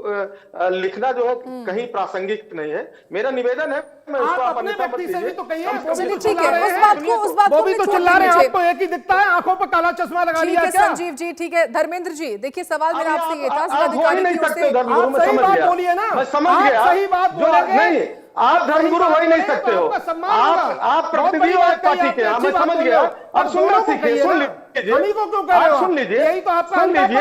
लिखना जो है कहीं प्रासंगिक नहीं है। मेरा निवेदन है, मैं उसको आप अपने व्यक्ति से भी तो कहिए, चलिए ठीक है, उस बात को वो भी तो चिल्ला रहे हैं, आपको एक ही दिखता है, आंखों पर काला चश्मा लगा ठीक लिया है क्या? संजीव जी, ठीक है धर्मेंद्र जी, देखिए सवाल मेरा आपसे ये था, आप हो ही जिलाधिकारी नहीं की ओर सकते से धर्मगुरु, आप मैं सही समझ बात गया, बोलिए ना, मैं समझ आप गया। सही बात जो बोलेंगे, नहीं, आप धर्मगुरु हो ही नहीं सकते हो, आप प्रतिनिधिवाद पार्टी के, मैं समझ गया। अब सुनना सीखिए, सुन लीजिए, हमी को क्यों कह रहे हो? सुन लीजिए, यही तो आपका सुन लीजिए,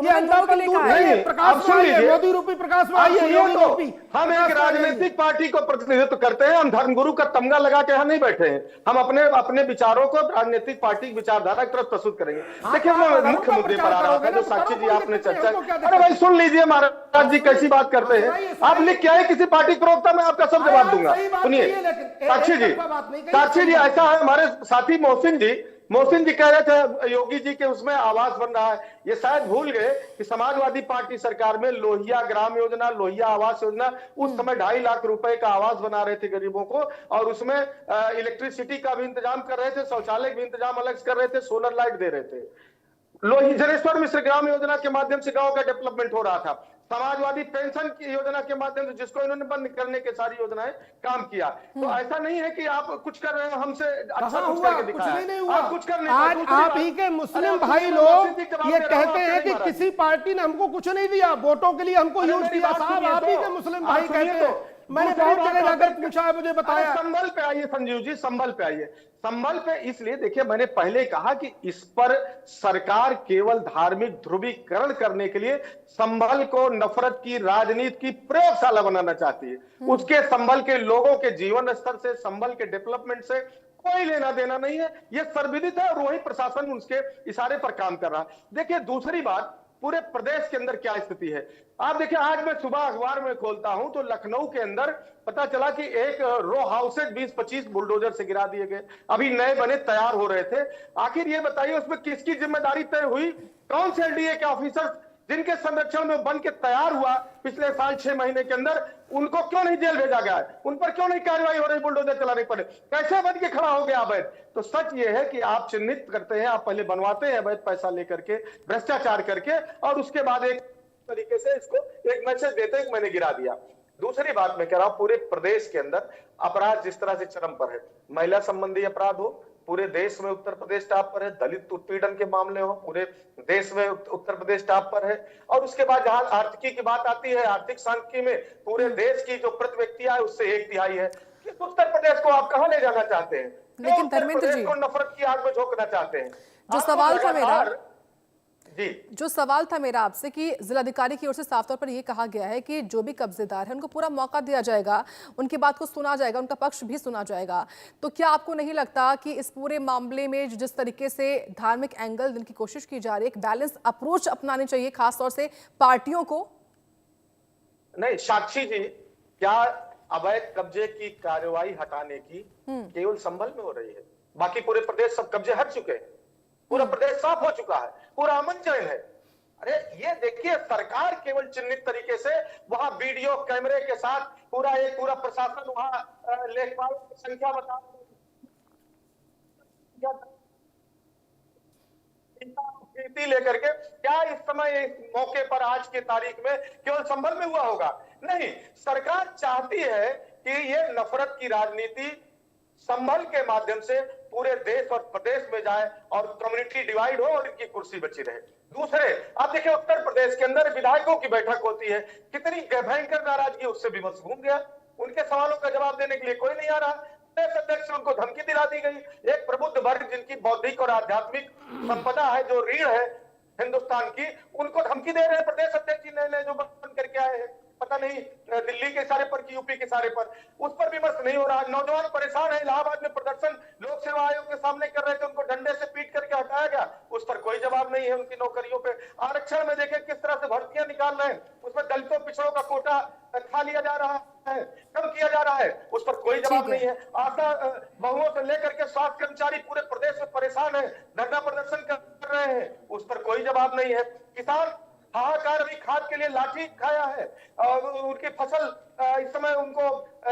ये अंधापन दूर नहीं, नहीं, प्रकाश सुन में आइए, लीजिए, मोदी रूपी प्रकाश में आइए, सुनिए योगी तो, रूपी हम एक राजनीतिक पार्टी को प्रतिनिधित्व करते हैं, हम धर्मगुरु का तमगा लगा के यहाँ नहीं बैठे हैं। हम अपने विचारों को राजनीतिक पार्टी की विचारधारा की तरफ प्रस्तुत करेंगे। देखिए, मैं मुख्य मुद्दे पर आ रहा था, जो साक्षी जी आपने चर्चा। अरे भाई सुन लीजिए, महाराज जी कैसी बात करते हैं आप, लिख क्या है किसी पार्टी प्रवक्ता, मैं आपका सब जवाब दूंगा। सुनिए साक्षी जी, ऐसा है, हमारे साथी मोहसिन जी कह रहे थे योगी जी के उसमें आवास बन रहा है। ये शायद भूल गए कि समाजवादी पार्टी सरकार में लोहिया ग्राम योजना, लोहिया आवास योजना, उस समय 2.5 लाख रुपए का आवास बना रहे थे गरीबों को, और उसमें इलेक्ट्रिसिटी का भी इंतजाम कर रहे थे, शौचालय भी इंतजाम अलग कर रहे थे, सोलर लाइट दे रहे थे। लोही जनेश्वर मिश्र ग्राम योजना के माध्यम से गांव का डेवलपमेंट हो रहा था। समाजवादी पेंशन की योजना के माध्यम से, जिसको इन्होंने बंद करने के सारी योजनाएं काम किया। तो ऐसा नहीं है कि आप कुछ कर रहे हो, हमसे अच्छा कुछ करके दिखाया। कुछ नहीं हुआ। आप कुछ कर नहीं आज आप ही के मुस्लिम भाई लोग ये कहते हैं कि किसी पार्टी ने हमको कुछ नहीं दिया, वोटों के लिए हमको यूज किया। साहब आप ही के मुस्लिम भाई कहते हैं, मैंने बहुत जगह जाकर पूछा है, मुझे बताया। संभल पे आइए संजीव जी, संभल पे आइए। संभल पे इसलिए देखिए, मैंने पहले कहा कि इस पर सरकार केवल धार्मिक ध्रुवीकरण करने के लिए संभल को नफरत की राजनीति की प्रयोगशाला बनाना चाहती है। उसके संभल के लोगों के जीवन स्तर से, संभल के डेवलपमेंट से कोई लेना देना नहीं है। यह सर्वविदित है और वही प्रशासन उसके इशारे पर काम कर रहा है। देखिए दूसरी बात, पूरे प्रदेश के अंदर क्या स्थिति है आप देखिए। आज मैं सुबह अखबार में खोलता हूं तो लखनऊ के अंदर पता चला कि एक रो हाउसेज 20-25 बुलडोजर से गिरा दिए गए, अभी नए बने तैयार हो रहे थे। आखिर ये बताइए उसमें किसकी जिम्मेदारी तय हुई? कौन से एलडीए के ऑफिसर जिनके संरक्षण में बन के तैयार हुआ पिछले साल 6 महीने के अंदर, उनको क्यों नहीं जेल भेजा गया है? उन पर क्यों नहीं कार्रवाई हो रही बुलडोजर चलाने पर? कैसे बन के खड़ा हो गया अवैध? तो सच ये है कि आप चिन्हित करते हैं, आप पहले बनवाते हैं अवैध पैसा लेकर के, भ्रष्टाचार करके, और उसके बाद एक तरीके से इसको एक मैसेज देते हैं कि मैंने गिरा दिया। दूसरी बात मैं कह रहा हूं, पूरे प्रदेश के अंदर अपराध जिस तरह से चरम पर है, महिला संबंधी अपराध हो, पूरे देश में उत्तर प्रदेश टॉप पर है। दलित उत्पीड़न के मामले हो, पूरे देश में उत्तर प्रदेश टॉप पर है। और उसके बाद जहां आर्थिकी की बात आती है, आर्थिक सांख्यिकी में पूरे देश की जो प्रति व्यक्ति है उससे 1/3 है। किस उत्तर प्रदेश को आप कहां ले जाना चाहते हैं? लेकिन उत्तर धर्मेंद्र प्रदेश जी, को नफरत की आग में झोंकना चाहते हैं। जो आपको सवाल था मेरा, लगातार- जी जो सवाल था मेरा आपसे कि जिलाधिकारी की ओर से साफ तौर पर यह कहा गया है कि जो भी कब्जेदार है उनको पूरा मौका दिया जाएगा, उनकी बात को सुना जाएगा, उनका पक्ष भी सुना जाएगा। तो क्या आपको नहीं लगता कि इस पूरे मामले में जिस तरीके से धार्मिक एंगल देने की कोशिश की जा रही है, एक बैलेंस अप्रोच अपनानी चाहिए खासतौर से पार्टियों को? नहीं साक्षी जी, क्या अवैध कब्जे की कार्रवाई हटाने की केवल संभल में हो रही है? बाकी पूरे प्रदेश सब कब्जे हट चुके हैं, पूरा प्रदेश साफ हो चुका है, पूरा अमन चैन है। अरे ये देखिए, सरकार केवल चिन्हित तरीके से वहां वीडियो कैमरे के साथ पूरा प्रशासन वहां लेखपालों की संख्या बता लेकर के क्या इस समय इस मौके पर आज की तारीख में केवल संभल में हुआ होगा? नहीं, सरकार चाहती है कि ये नफरत की राजनीति संभल के माध्यम से पूरे देश और प्रदेश में जाए और कम्युनिटी डिवाइड हो और इनकी कुर्सी बची रहे। दूसरे, आप देखिए उत्तर प्रदेश के अंदर विधायकों की बैठक होती है, कितनी भयंकर नाराजगी, उससे विमर्श घूम गया, उनके सवालों का जवाब देने के लिए कोई नहीं आ रहा। प्रदेश अध्यक्ष उनको धमकी दिला दी गई। एक प्रबुद्ध वर्ग जिनकी बौद्धिक और आध्यात्मिक संपदा है, जो रीढ़ है हिंदुस्तान की, उनको धमकी दे रहे हैं प्रदेश अध्यक्ष जी ने जो बंद करके आए हैं, पता नहीं दिल्ली के इशारे पर कि यूपी के इशारे पर, उस पर विमर्श नहीं हो रहा। नौजवान परेशान है, इलाहाबाद में प्रदर्शन लोक सेवा आयोग के सामने कर रहे थे, उनको डंडे से पीट करके हटाया गया, उस पर कोई जवाब नहीं है। उनकी नौकरियों पे आरक्षण में देखें किस तरह से भर्तियां निकाल रहे हैं, उसमें दलितों पिछड़ों का कोटा खा लिया जा रहा है, कम किया जा रहा है, उस पर कोई जवाब नहीं है। आशा बहुओं से लेकर के स्वास्थ्य कर्मचारी पूरे प्रदेश में परेशान है, धरना प्रदर्शन कर रहे हैं, उस पर कोई जवाब नहीं है। किसान हाहाकार, अभी खाद के लिए लाठी खाया है और उनकी फसल इस समय उनको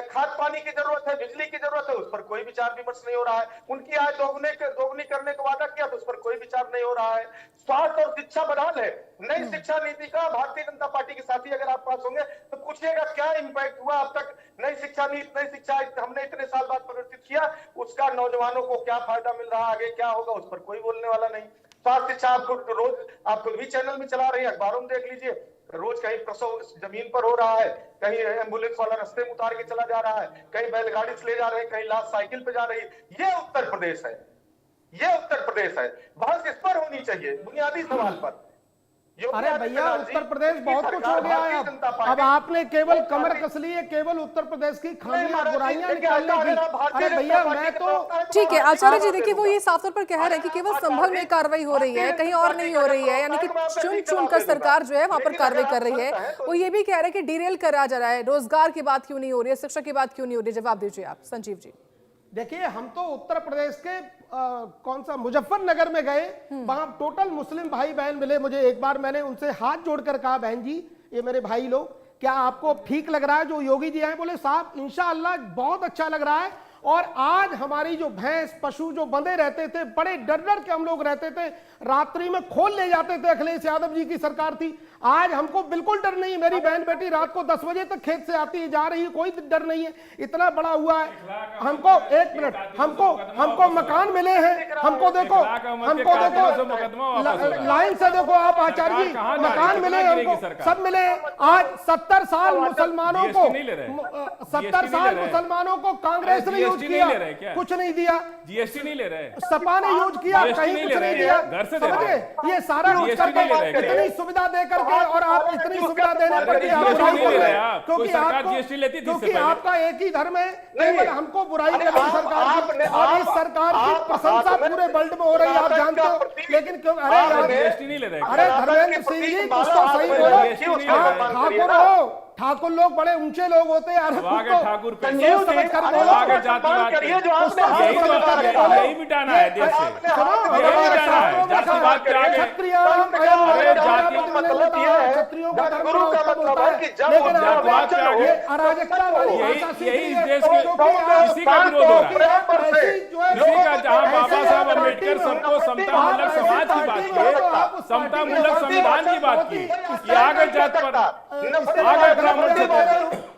खाद पानी की जरूरत है, बिजली की जरूरत है, उस पर कोई विचार विमर्श नहीं हो रहा है। उनकी आय दोगुनी करने का वादा किया तो उस पर कोई विचार नहीं हो रहा है। स्वास्थ्य और शिक्षा बदहाल है। नई शिक्षा नीति का भारतीय जनता पार्टी के साथी अगर आप पास होंगे तो पूछिएगा क्या इम्पैक्ट हुआ अब तक। नई शिक्षा नीति, नई शिक्षा हमने इतने साल बाद प्रवर्तित किया, उसका नौजवानों को क्या फायदा मिल रहा है, आगे क्या होगा, उस पर कोई बोलने वाला नहीं। स्वास्थ्य शिक्षा आपको रोज, आपको भी चैनल में चला रही है, अखबारों में देख लीजिए, रोज कहीं प्रसव जमीन पर हो रहा है, कहीं एम्बुलेंस वाला रास्ते में उतार के चला जा रहा है, कहीं बैलगाड़ी से ले जा रहे हैं, कहीं लाश साइकिल पे जा रही है। ये उत्तर प्रदेश है, ये उत्तर प्रदेश है। बहस इस पर होनी चाहिए, बुनियादी सवाल पर। अरे भैया, उत्तर प्रदेश बहुत कुछ हो गया है। अब आपने केवल कमर कस ली है, केवल उत्तर प्रदेश की खामियां बुराइयां निकालने की। अरे भैया, मैं तो ठीक है आचार्य जी, देखिए वो ये साफ तौर पर कह रहे हैं कि केवल संभल में कार्रवाई हो रही है, कहीं और नहीं हो रही है, यानी कि चुन चुन कर सरकार जो है वहां पर कार्रवाई कर रही है। वो ये भी कह रहे हैं कि डिरेल करा जा रहा है, रोजगार की बात क्यों नहीं हो रही है, शिक्षा की बात क्यों नहीं हो रही है? जवाब दीजिए आप संजीव जी। देखिए, हम तो उत्तर प्रदेश के कौन सा मुजफ्फरनगर में गए, वहां टोटल मुस्लिम भाई बहन मिले मुझे। एक बार मैंने उनसे हाथ जोड़कर कहा, बहन जी, ये मेरे भाई लोग, क्या आपको ठीक लग रहा है जो योगी जी आए? बोले साहब इंशाअल्लाह बहुत अच्छा लग रहा है। और आज हमारी जो भैंस पशु जो बंधे रहते थे, बड़े डर डर के हम लोग रहते थे, रात्रि में खोल ले जाते थे, अखिलेश यादव जी की सरकार थी। आज हमको बिल्कुल डर नहीं। मेरी बहन बेटी रात को 10 बजे तक खेत से आती है, जा रही है, कोई डर नहीं है। इतना बड़ा हुआ है। हमको एक मिनट, हमको मकान मिले हैं, हमको देखो लाइन से देखो आप आचार्य जी, मकान मिले हैं हमको, सब मिले हैं। आज 70 साल मुसलमानों को, 70 साल मुसलमानों को कांग्रेस ने यूज किया, कुछ नहीं दिया। जीएसटी नहीं ले रहे, सपा ने यूज किया, कहीं कुछ नहीं दिया। समझे, ये सारा यूज करके इतनी सुविधा देकर के, और आप इतनी सुविधा देने पर भी आप बुराई कर रहे हैं, क्योंकि आपका एक ही धर्म है, केवल हमको बुराई कर रही सरकार की। और इस सरकार की प्रशंसा पूरे वर्ल्ड में हो रही है, आप जानते हो। लेकिन क्यों? अरे धर्मेंद्र सिंह जी, कुछ तो सही बोलो। ठाकुर हो, ठाकुर लोग बड़े ऊंचे लोग होते हैं, ठाकुर पे समझ कर बोलो। यही मिटाना है देश से, क्षत्रियों का धर्म होता है, लेकिन अराजकता वाली भाषा यही इस देश के इसी का विरोध हो रहा है। इसी का, जहां बाबा साहब अम्बेडकर सबको समतामूलक समाज की बात की, समतामूलक संविधान की बात की, ये आगे जात पर, आगे ब्राह्मण से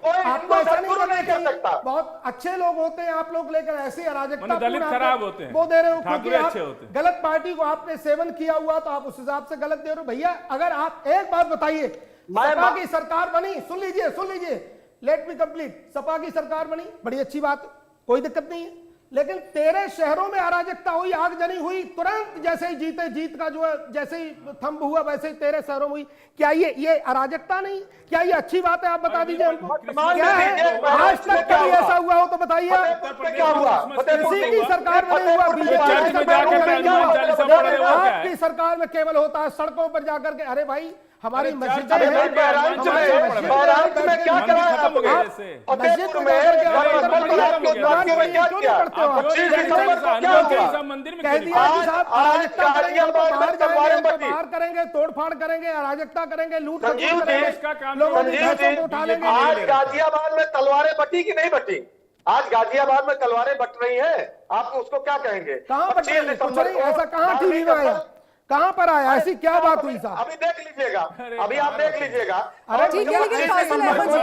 आपको ऐसा नहीं कर सकता। बहुत अच्छे लोग होते हैं आप लोग, लेकर ऐसी अराजकता, दलित खराब होते हैं, वो दे रहे हो, ठाकुर अच्छे होते हैं। गलत पार्टी को आपने सेवन किया हुआ तो आप उस हिसाब से गलत दे रहे हो। भैया, अगर आप एक बात बताइए, सपा की सरकार बनी, सुन लीजिए, लेट मी कंप्लीट। सपा की सरकार बनी, बड़ी अच्छी बात, कोई दिक्कत नहीं है। लेकिन 13 शहरों में अराजकता हुई, आगजनी हुई, तुरंत जैसे ही जीत का जो है जैसे ही थंब हुआ वैसे ही 13 शहरों में हुई। क्या ये अराजकता नहीं? क्या ये अच्छी बात है? आप बता दीजिए हमको, क्या है? आज तक कभी ऐसा हुआ हो तो बताइए। क्या हुआ? किसी की सरकार में नहीं हुआ, बीजेपी की सरकार में नहीं हुआ, आपकी सरकार में केवल होता है सड़कों पर जाकर के। अरे भाई, हमारी मस्जिदें हैं, बहराइच में क्या करा आपने? फतेहपुर में मंदिर में कह दिया कि साहब अराजकता करेंगे, बाहर जाएंगे, बाहर करेंगे, तोड़फाड़ करेंगे, अराजकता करेंगे, लूट करेंगे, लोगों की पैसों को उठा लेंगे। आज गाजियाबाद में तलवारें बटी कि नहीं बटी? आज गाजियाबाद में तलवारें बट रही हैं, आप उसको क्या कहेंगे? कहां बट रही? कुछ नहीं, ऐसा कहां टीवी में आया? कहां पर आया? ऐसी क्या बात हुई साहब? अभी देख लीजिएगा, अभी आप देख लीजिएगा। अरे ठीक है, लेकिन फाजिल अहमद जी,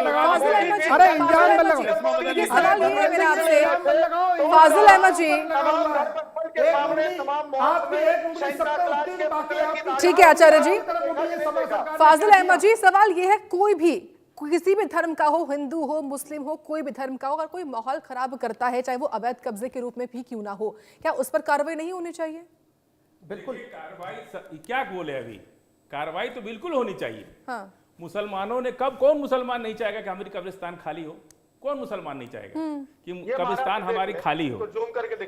अरे इंजान मत लगाओ। ये सवाल ये है मेरा आपसे, फाजिल अहमद जी, ठीक है आचार्य जी, फाजिल अहमद जी, सवाल ये है, कोई भी किसी भी धर्म का हो, हिंदू हो, मुस्लिम हो, कोई भी धर्म का हो, अगर कोई माहौल खराब करता है, चाहे वो अवैध कब्जे के रूप में भी क्यों ना हो, क्या उस पर कार्रवाई नहीं होनी चाहिए? बिल्कुल कार्रवाई, क्या बोले अभी, कार्रवाई तो बिल्कुल होनी चाहिए। हाँ। मुसलमानों ने कौन मुसलमान नहीं चाहेगा कि हमारी कब्रिस्तान खाली हो? कौन मुसलमान नहीं चाहेगा कि कब्रिस्तान हमारी खाली हो?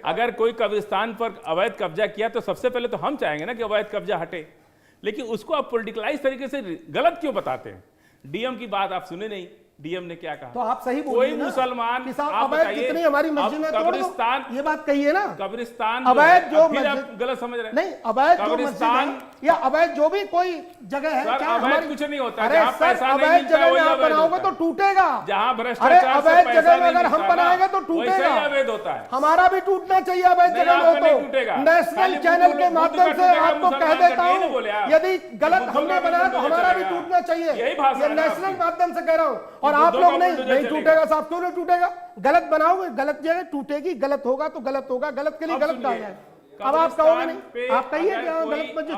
अगर कोई कब्रिस्तान पर अवैध कब्जा किया तो सबसे पहले तो हम चाहेंगे ना कि अवैध कब्जा हटे, लेकिन उसको आप पॉलिटिकलाइज तरीके से गलत क्यों बताते हैं? डीएम की बात आप सुने नहीं, डीएम ने क्या कहा? तो आप सही बोल कोई मुसलमान आप कितनी हमारी मस्जिद में कब्रिस्तान, ये बात कहिए ना, कब्रिस्तान अवैध जो आप गलत समझ रहे हैं। नहीं, अवैध जो कब्रिस्तान या अवैध जो भी कोई जगह है, सर, क्या अवैध कुछ नहीं होता। अरे सर, अवैध जगह में आप बनाओगे तो टूटेगा। जहां अरे भ्रष्टाचार अवैध जगह में अगर हम बनाएंगे तो टूटेगा। अवैध होता है, हमारा भी टूटना चाहिए अवैध जगह में हो तो। नेशनल चैनल के माध्यम से आपको कह देता हूँ, यदि गलत हमने बनाया तो हमारा भी टूटना चाहिए। ये नेशनल माध्यम से कह रहा हूँ, और आप लोग नहीं टूटेगा साहब, क्यों नहीं टूटेगा? गलत बनाओगे, गलत जगह टूटेगी, गलत होगा तो गलत होगा, गलत के लिए गलत कहा जाए। अब आप कहोगे नहीं, आप कहिए गलत मस्जिद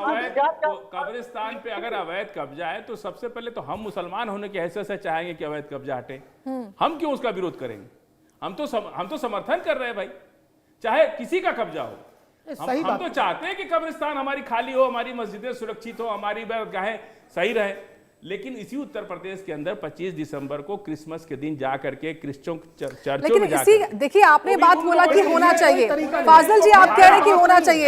कब्रिस्तान पे अगर अवैध कब्जा है तो सबसे पहले तो हम मुसलमान होने की हैसियत से चाहेंगे कि अवैध कब्जा हटे। हम क्यों उसका विरोध करेंगे? हम तो समर्थन कर रहे हैं भाई, चाहे किसी का कब्जा हो। हम तो चाहते हैं कि कब्रिस्तान हमारी खाली हो, हमारी मस्जिदें सुरक्षित हो, हमारी गाहें सही रहे। लेकिन इसी उत्तर प्रदेश के अंदर 25 दिसंबर को क्रिसमस के दिन जा करके क्रिश्चियन चर्चों में देखिए आपने बात बोला कि होना चाहिए, फाजिल जी आप कह रहे हैं कि होना चाहिए।